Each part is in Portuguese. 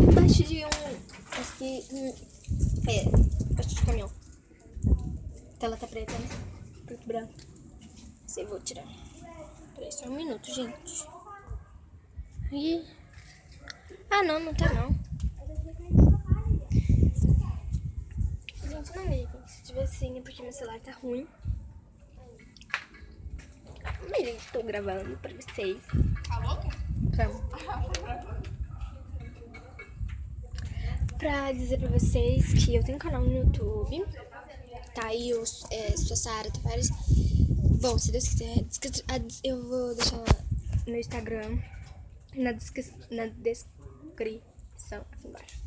Embaixo de acho que... embaixo de caminhão. A tela tá preta, né? Preto e branco. Sei, vou tirar. Peraí, só um minuto, gente. Ih. Ah, não tá não. Gente, não liguem. Se tiver sim, é porque meu celular tá ruim. Mas, gente, tô gravando pra vocês. Tá louca? Pra dizer pra vocês que eu tenho um canal no YouTube. Tá aí, sou Saara Tavares. Bom, se Deus quiser, eu vou deixar meu Instagram na descrição aqui embaixo.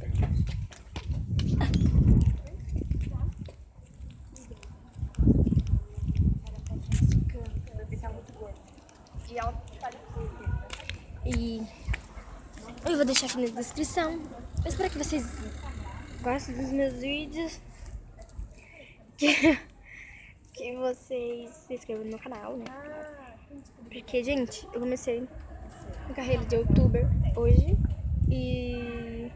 E eu vou deixar aqui na descrição. Eu espero que vocês gostem dos meus vídeos. Que vocês se inscrevam no meu canal, né? Porque, gente, eu comecei a carreira de youtuber hoje. E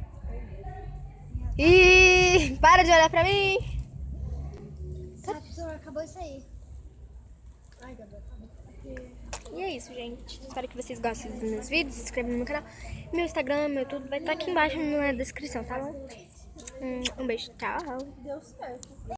para de olhar pra mim! Acabou isso aí. Ai, Gabriel, E é isso, gente. Espero que vocês gostem dos meus vídeos. Se inscrevam no meu canal. Meu Instagram, meu tudo vai estar aqui embaixo na descrição, tá bom? Um beijo, tchau. deu certo.